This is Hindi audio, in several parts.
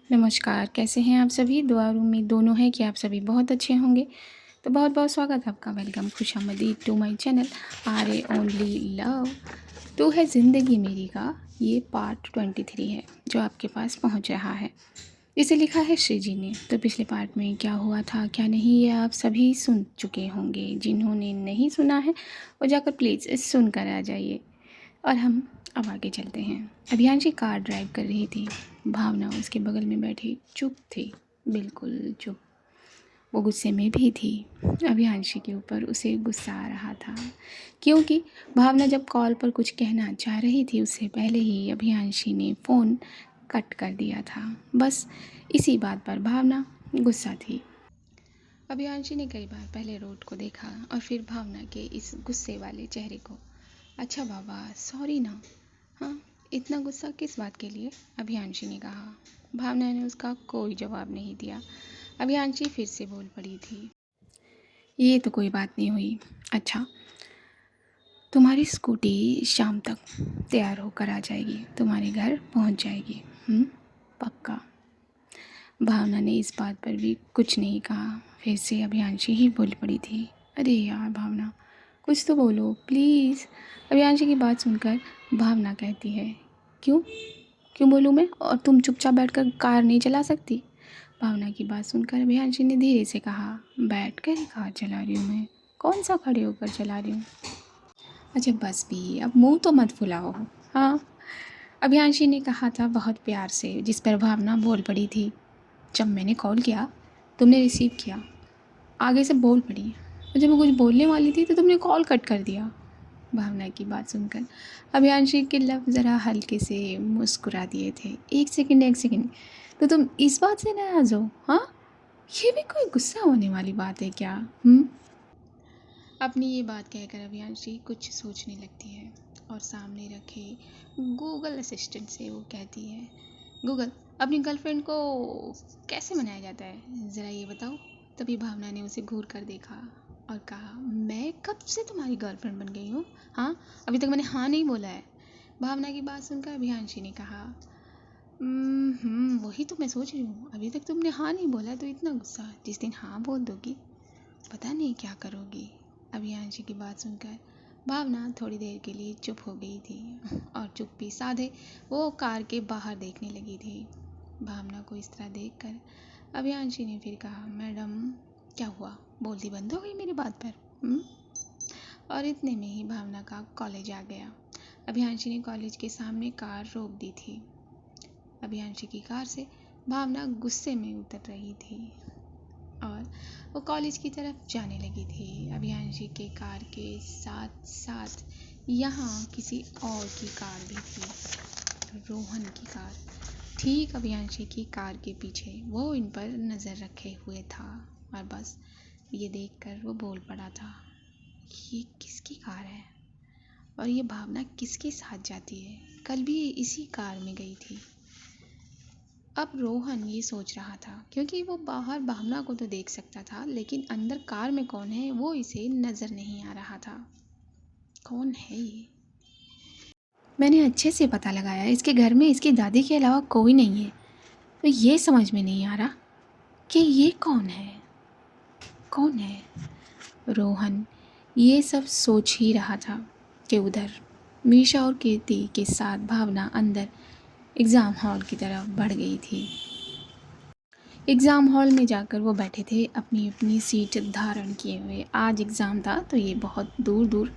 नमस्कार, कैसे हैं आप सभी? दुआ और उम्मीद दोनों है कि आप सभी बहुत अच्छे होंगे। तो बहुत-बहुत स्वागत है आपका, वेलकम, खुशामदीद to my channel R A only love. तो है ज़िंदगी मेरी का ये पार्ट 23 है, जो आपके पास पहुंच रहा है। इसे लिखा है श्री जी ने। तो पिछले पार्ट में क्या हुआ था, क्या नहीं, ये आप सभी सुन चुके होंगे। जिन्होंने नहीं सुना है, वो जाकर प्लीज़ सुन कर आ जाइए। और हम अब आगे चलते हैं। अभियांशी कार ड्राइव कर रही थी। भावना उसके बगल में बैठी चुप थी, बिल्कुल चुप। वो गुस्से में भी थी। अभियांशी के ऊपर उसे गुस्सा आ रहा था, क्योंकि भावना जब कॉल पर कुछ कहना चाह रही थी, उससे पहले ही अभियांशी ने फ़ोन कट कर दिया था। बस इसी बात पर भावना गुस्सा थी। अभियांशी ने कई बार पहले रोड को देखा और फिर भावना के इस गुस्से वाले चेहरे को। अच्छा बाबा, सॉरी ना। हाँ, इतना गुस्सा किस बात के लिए? अभियांशी ने कहा। भावना ने उसका कोई जवाब नहीं दिया। अभियांशी फिर से बोल पड़ी थी। ये तो कोई बात नहीं हुई। अच्छा, तुम्हारी स्कूटी शाम तक तैयार होकर आ जाएगी, तुम्हारे घर पहुंच जाएगी। पक्का? भावना ने इस बात पर भी कुछ नहीं कहा। फिर से अभियांशी ही बोल पड़ी थी। अरे यार भावना, कुछ तो बोलो प्लीज़। अभियांशी की बात सुनकर भावना कहती है, क्यों क्यों बोलूँ मैं? और तुम चुपचाप बैठकर कार नहीं चला सकती? भावना की बात सुनकर अभियांशी ने धीरे से कहा, बैठ कर ही कार चला रही हूँ मैं, कौन सा खड़े होकर चला रही हूँ। अच्छा बस भी, अब मुंह तो मत फुलाओ। हाँ, अभियांशी ने कहा था बहुत प्यार से, जिस पर भावना बोल पड़ी थी। जब मैंने कॉल किया, तुमने रिसीव किया, आगे से बोल पड़ी, और जब मैं कुछ बोलने वाली थी तो तुमने कॉल कट कर दिया। भावना की बात सुनकर अभियांशी के लब ज़रा हल्के से मुस्कुरा दिए थे। एक सेकंड, तो तुम इस बात से नाराज़ हो? हाँ, ये भी कोई गुस्सा होने वाली बात है क्या? अपनी ये बात कहकर अभियांशी कुछ सोचने लगती है और सामने रखे गूगल असिस्टेंट से वो कहती है, गूगल, अपनी गर्लफ्रेंड को कैसे मनाया जाता है, ज़रा ये बताओ। तभी भावना ने उसे घूर कर देखा और कहा, मैं कब से तुम्हारी गर्लफ्रेंड बन गई हूँ? हाँ, अभी तक मैंने हाँ नहीं बोला है। भावना की बात सुनकर अभियांशी ने कहा, वही तो मैं सोच रही हूँ, अभी तक तुमने हाँ नहीं बोला है तो इतना गुस्सा, जिस दिन हाँ बोल दोगी पता नहीं क्या करोगी। अभियांशी की बात सुनकर भावना थोड़ी देर के लिए चुप हो गई थी और चुप्पी साधे वो कार के बाहर देखने लगी थी। भावना को इस तरह देखकर अभियांशी ने फिर कहा, मैडम क्या हुआ, बोलती बंद हो गई मेरी बात पर? और इतने में ही भावना का कॉलेज आ गया। अभियांशी ने कॉलेज के सामने कार रोक दी थी। अभियांशी की कार से भावना गुस्से में उतर रही थी और वो कॉलेज की तरफ जाने लगी थी। अभियांशी के कार के साथ साथ यहाँ किसी और की कार भी थी, रोहन की कार, ठीक अभियांशी की कार के पीछे। वो इन पर नज़र रखे हुए था और बस ये देखकर वो बोल पड़ा था, ये किसकी कार है और ये भावना किसके साथ जाती है? कल भी इसी कार में गई थी। अब रोहन ये सोच रहा था, क्योंकि वो बाहर भावना को तो देख सकता था, लेकिन अंदर कार में कौन है वो इसे नज़र नहीं आ रहा था। कौन है ये? मैंने अच्छे से पता लगाया, इसके घर में इसकी दादी के अलावा कोई नहीं है। तो ये समझ में नहीं आ रहा कि ये कौन है। कौन है रोहन? ये सब सोच ही रहा था कि उधर मीशा और कीर्ति के साथ भावना अंदर एग्ज़ाम हॉल की तरफ बढ़ गई थी। एग्ज़ाम हॉल में जाकर वो बैठे थे अपनी अपनी सीट धारण किए हुए। आज एग्ज़ाम था तो ये बहुत दूर दूर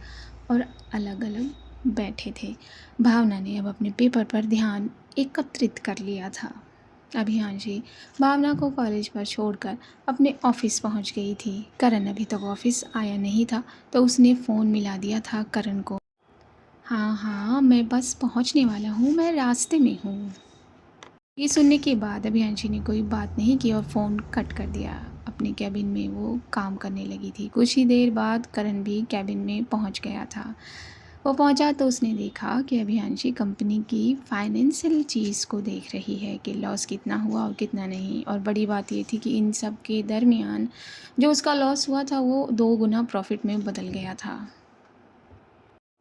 और अलग अलग बैठे थे। भावना ने अब अपने पेपर पर ध्यान एकत्रित कर लिया था। अभियांशी भावना को कॉलेज पर छोड़कर अपने ऑफिस पहुंच गई थी। करण अभी तक ऑफिस आया नहीं था तो उसने फ़ोन मिला दिया था करण को। हाँ हाँ, मैं बस पहुंचने वाला हूँ, मैं रास्ते में हूँ। ये सुनने के बाद अभियांशी ने कोई बात नहीं की और फ़ोन कट कर दिया। अपने कैबिन में वो काम करने लगी थी। कुछ ही देर बाद करण भी कैबिन में पहुंच गया था। वो पहुंचा तो उसने देखा कि अभियांशी कंपनी की फाइनेंशियल चीज़ को देख रही है कि लॉस कितना हुआ और कितना नहीं। और बड़ी बात ये थी कि इन सब के दरमियान जो उसका लॉस हुआ था वो 2 गुना प्रॉफिट में बदल गया था।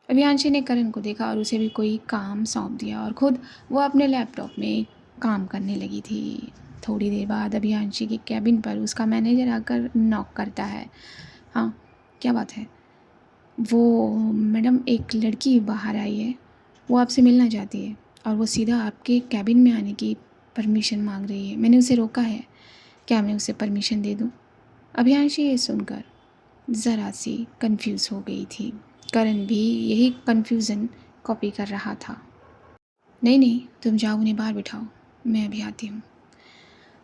अभियांशी ने करण को देखा और उसे भी कोई काम सौंप दिया और ख़ुद वो अपने लैपटॉप में काम करने लगी थी। थोड़ी देर बाद अभियांशी के कैबिन पर उसका मैनेजर आकर नॉक करता है। हाँ, क्या बात है? वो मैडम, एक लड़की बाहर आई है, वो आपसे मिलना चाहती है और वो सीधा आपके कैबिन में आने की परमिशन मांग रही है। मैंने उसे रोका है, क्या मैं उसे परमिशन दे दूँ? अभियांशी ये सुनकर ज़रा सी कंफ्यूज हो गई थी। करण भी यही कन्फ्यूज़न कॉपी कर रहा था। नहीं नहीं, तुम जाओ, उन्हें बाहर बिठाओ, मैं अभी आती हूँ।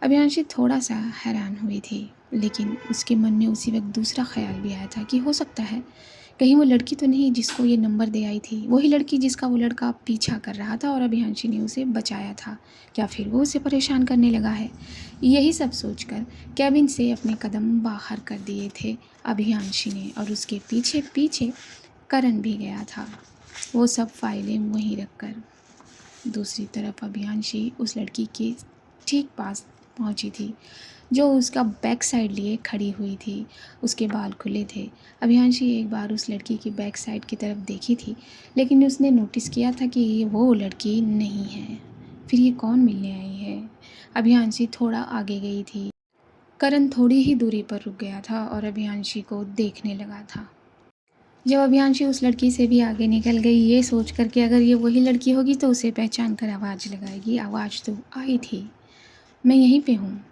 अभियांशी थोड़ा सा हैरान हुई थी, लेकिन उसके मन में उसी वक्त दूसरा ख्याल भी आया था कि हो सकता है कहीं वो लड़की तो नहीं जिसको ये नंबर दे आई थी, वही लड़की जिसका वो लड़का पीछा कर रहा था और अभियांशी ने उसे बचाया था। क्या फिर वो उसे परेशान करने लगा है? यही सब सोचकर कैबिन से अपने कदम बाहर कर दिए थे अभियांशी ने, और उसके पीछे पीछे करण भी गया था, वो सब फाइलें वहीं रखकर। दूसरी तरफ अभियांशी उस लड़की के ठीक पास पहुंची थी जो उसका बैक साइड लिए खड़ी हुई थी। उसके बाल खुले थे। अभियांशी एक बार उस लड़की की बैक साइड की तरफ देखी थी, लेकिन उसने नोटिस किया था कि ये वो लड़की नहीं है। फिर ये कौन मिलने आई है? अभियांशी थोड़ा आगे गई थी। करण थोड़ी ही दूरी पर रुक गया था और अभियांशी को देखने लगा था। जब अभियांशी उस लड़की से भी आगे निकल गई, ये सोच कर कि अगर ये वही लड़की होगी तो उसे पहचान कर आवाज़ लगाएगी। आवाज़ तो आई थी, मैं यहीं पे हूँ।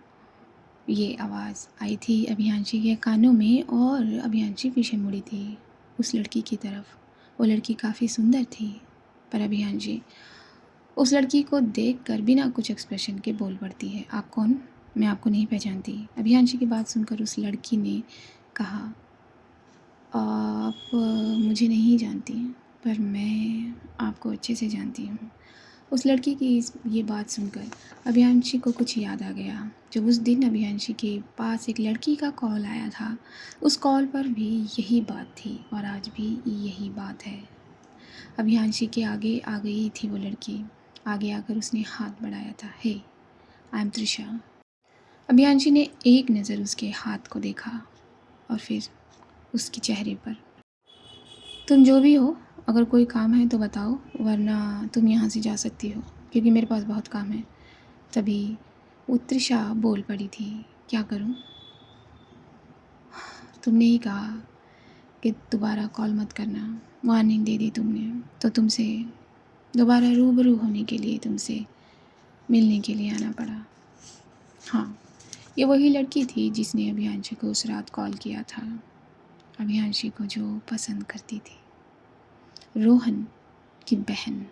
ये आवाज़ आई थी अभियांशी के कानों में और अभियांशी पीछे मुड़ी थी उस लड़की की तरफ। वो लड़की काफ़ी सुंदर थी, पर अभियांशी उस लड़की को देखकर बिना कुछ एक्सप्रेशन के बोल पड़ती है, आप कौन? मैं आपको नहीं पहचानती। अभियांशी की बात सुनकर उस लड़की ने कहा, आप मुझे नहीं जानती, पर मैं आपको अच्छे से जानती हूँ। उस लड़की की ये बात सुनकर अभियांशी को कुछ याद आ गया। जब उस दिन अभियांशी के पास एक लड़की का कॉल आया था, उस कॉल पर भी यही बात थी और आज भी यही बात है। अभियांशी के आगे आ गई थी वो लड़की। आगे आकर उसने हाथ बढ़ाया था, हे, आई एम त्रिशा। अभियांशी ने एक नज़र उसके हाथ को देखा और फिर उसके चेहरे पर। तुम जो भी हो, अगर कोई काम है तो बताओ, वरना तुम यहाँ से जा सकती हो, क्योंकि मेरे पास बहुत काम है। तभी वो त्रिशा बोल पड़ी थी, क्या करूँ? तुमने ही कहा कि दोबारा कॉल मत करना, वार्निंग दे दी तुमने, तो तुमसे दोबारा रूबरू होने के लिए, तुमसे मिलने के लिए आना पड़ा। हाँ, ये वही लड़की थी जिसने अभियांशी को उस रात कॉल किया था, अभियांशी को जो पसंद करती थी, रोहन की बहन।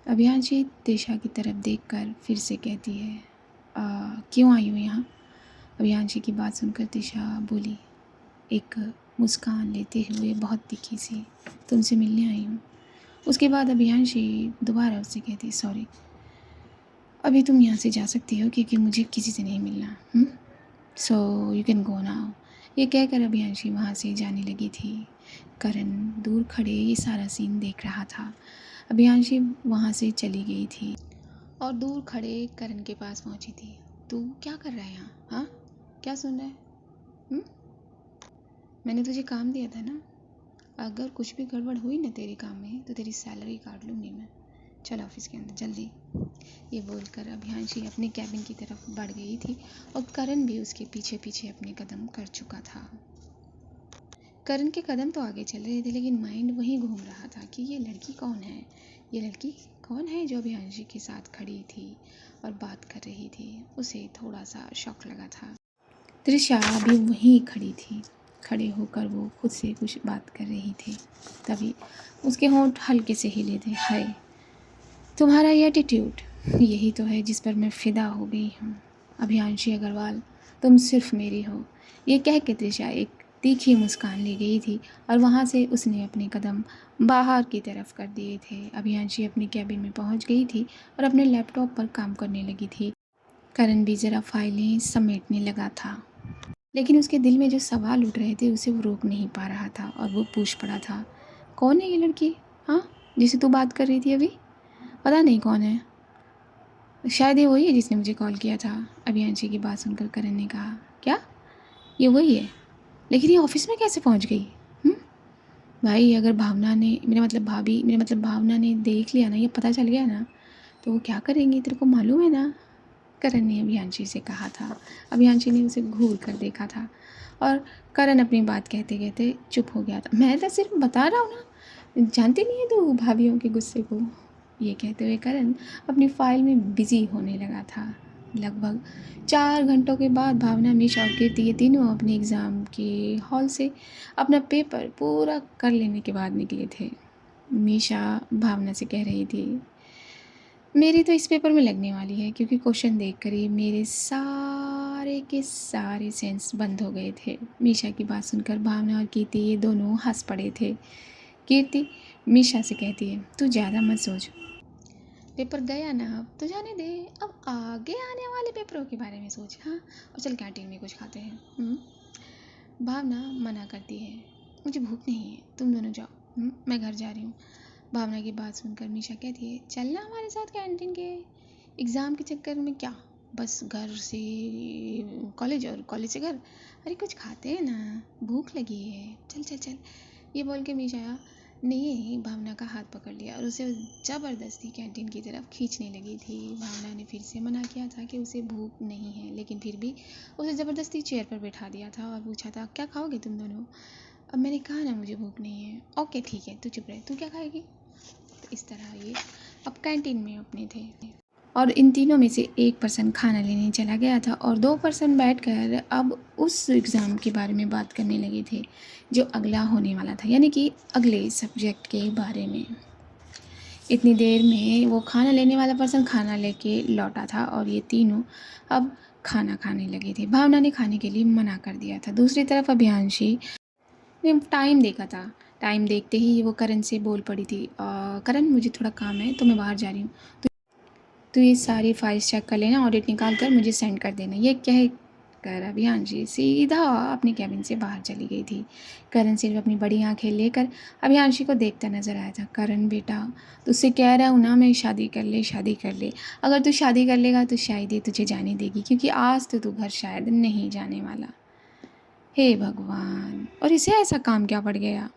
अभियांशी त्रिशा की तरफ देखकर फिर से कहती है, क्यों आई हो यहाँ? अभियांशी की बात सुनकर त्रिशा बोली, एक मुस्कान लेते हुए बहुत तीखी सी, तुमसे मिलने आई हूँ। उसके बाद अभियांशी दोबारा उससे कहती, सॉरी, अभी तुम यहाँ से जा सकती हो क्योंकि मुझे किसी से नहीं मिलना, so you can go now. ये कहकर अभियांशी वहाँ से जाने लगी थी। करण दूर खड़े ये सारा सीन देख रहा था। अभियांशी वहाँ से चली गई थी और दूर खड़े करण के पास पहुँची थी। तू क्या कर रहा है यहाँ? हाँ, क्या सुन रहा है? मैंने तुझे काम दिया था ना, अगर कुछ भी गड़बड़ हुई ना तेरे काम में तो तेरी सैलरी काट लूँगी मैं। चल ऑफिस के अंदर जल्दी। ये बोलकर अभियांशी अपने कैबिन की तरफ बढ़ गई थी और करण भी उसके पीछे पीछे अपने कदम कर चुका था। करण के कदम तो आगे चल रहे थे, लेकिन माइंड वहीं घूम रहा था कि ये लड़की कौन है, ये लड़की कौन है जो अभियांशी के साथ खड़ी थी और बात कर रही थी। उसे थोड़ा सा शौक लगा था। त्रिशा भी वहीं खड़ी थी, खड़े होकर वो खुद से कुछ बात कर रही थी। तभी उसके होंठ हल्के से हिले थे। हाय, तुम्हारा ये एटीट्यूड, यही तो है जिस पर मैं फ़िदा हो गई हूँ। अभियांशी अग्रवाल, तुम सिर्फ मेरी हो। ये कह के त्रिशा एक तीखी मुस्कान ले गई थी और वहाँ से उसने अपने कदम बाहर की तरफ कर दिए थे। अभियांशी अपने कैबिन में पहुँच गई थी और अपने लैपटॉप पर काम करने लगी थी। करण भी ज़रा फाइलें समेटने लगा था, लेकिन उसके दिल में जो सवाल उठ रहे थे उसे वो रोक नहीं पा रहा था और वो पूछ पड़ा था, कौन है ये लड़की, हाँ, जिसे तू बात कर रही थी अभी? पता नहीं कौन है, शायद ये वही है जिसने मुझे कॉल किया था। अभियांशी की बात सुनकर करण ने कहा, क्या ये वही है? लेकिन ये ऑफिस में कैसे पहुंच गई? भाई, अगर भावना ने, मेरा मतलब भाभी, मेरा मतलब भावना ने देख लिया ना, ये पता चल गया ना, तो वो क्या करेंगी तेरे को मालूम है ना। करण ने अभियांशी से कहा था। अभियांशी ने उसे घूर कर देखा था और करण अपनी बात कहते कहते चुप हो गया था। मैं तो सिर्फ बता रहा हूँ ना, जानती नहीं है तू भाभीियों के गुस्से को। ये कहते हुए करण अपनी फाइल में बिजी होने लगा था। लगभग 4 घंटों के बाद भावना, मीशा और कीर्ति ये तीनों अपने एग्ज़ाम के हॉल से अपना पेपर पूरा कर लेने के बाद निकले थे। मीशा भावना से कह रही थी, मेरी तो इस पेपर में लगने वाली है, क्योंकि क्वेश्चन देखकर ही मेरे सारे के सारे सेंस बंद हो गए थे। मीशा की बात सुनकर भावना और कीर्ति ये दोनों हंस पड़े थे। कीर्ति मीशा से कहती है, तू ज़्यादा मत सोच, पेपर गया ना, अब तो जाने दे, अब आगे आने वाले पेपरों के बारे में सोच। हाँ, और चल कैंटीन में कुछ खाते हैं। भावना मना करती है, मुझे भूख नहीं है, तुम दोनों जाओ, मैं घर जा रही हूँ। भावना की बात सुनकर मीशा कहती है, चलना हमारे साथ कैंटीन के, एग्ज़ाम के चक्कर में क्या, बस घर से कॉलेज और कॉलेज से घर, अरे कुछ खाते हैं ना, भूख लगी है, चल चल चल। ये बोल के मीशा ने भावना का हाथ पकड़ लिया और उसे ज़बरदस्ती कैंटीन की तरफ खींचने लगी थी। भावना ने फिर से मना किया था कि उसे भूख नहीं है, लेकिन फिर भी उसे ज़बरदस्ती चेयर पर बैठा दिया था और पूछा था, क्या खाओगे तुम दोनों। अब मैंने कहा ना मुझे भूख नहीं है। ओके ठीक है, तू चुप रहे, तू क्या खाएगी। तो इस तरह ये अब कैंटीन में अपने थे और इन तीनों में से एक पर्सन खाना लेने चला गया था और 2 पर्सन बैठकर अब उस एग्ज़ाम के बारे में बात करने लगे थे जो अगला होने वाला था, यानी कि अगले सब्जेक्ट के बारे में। इतनी देर में वो खाना लेने वाला पर्सन खाना लेके लौटा था और ये तीनों अब खाना खाने लगे थे। भावना ने खाने के लिए मना कर दिया था। दूसरी तरफ अभियांशी ने टाइम देखा था। टाइम देखते ही वो करण से बोल पड़ी थी, करण मुझे थोड़ा काम है तो मैं बाहर जा रही हूँ, तो ये सारी फाइल्स चेक कर लेना, ऑडिट निकाल कर मुझे सेंड कर देना। ये कह कर अभियांशी सीधा अपने कैबिन से बाहर चली गई थी। करण सिर्फ अपनी बड़ी आंखें लेकर अभियांशी को देखता नजर आया था। करण बेटा, तुझसे कह रहा हूँ ना, मैं शादी कर ले, शादी कर ले। अगर तू शादी कर लेगा तो शायद ही तुझे जाने देगी, क्योंकि आज तो तू घर शायद नहीं जाने वाला। हे भगवान, और इसे ऐसा काम क्या पड़ गया।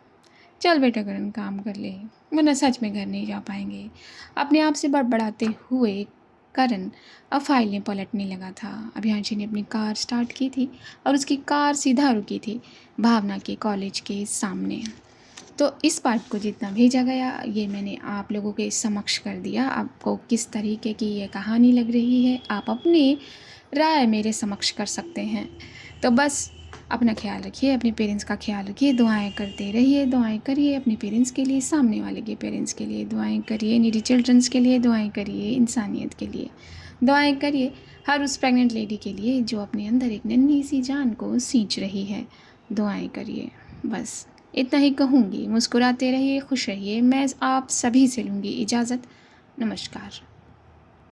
चल बेटा करण काम कर ले, वरना सच में घर नहीं जा पाएंगे। अपने आप से बड़बड़ाते हुए करण अब फाइलें पलटने लगा था। अभियांशी ने अपनी कार स्टार्ट की थी और उसकी कार सीधा रुकी थी भावना के कॉलेज के सामने। तो इस पार्ट को जितना भेजा गया ये मैंने आप लोगों के समक्ष कर दिया। आपको किस तरीके की ये कहानी लग रही है, आप अपनी राय मेरे समक्ष कर सकते हैं। तो बस अपना ख्याल रखिए, अपने पेरेंट्स का ख्याल रखिए, दुआएं करते रहिए, दुआएं करिए अपने पेरेंट्स के लिए, सामने वाले के पेरेंट्स के लिए दुआएं करिए, नीडी चिल्ड्रंस के लिए दुआएं करिए, इंसानियत के लिए दुआएं करिए, हर उस प्रेग्नेंट लेडी के लिए जो अपने अंदर एक नन्ही सी जान को सींच रही है, दुआएं करिए। बस इतना ही कहूँगी। मुस्कुराते रहिए, खुश रहिए। मैं आप सभी से लूँगी इजाज़त। नमस्कार।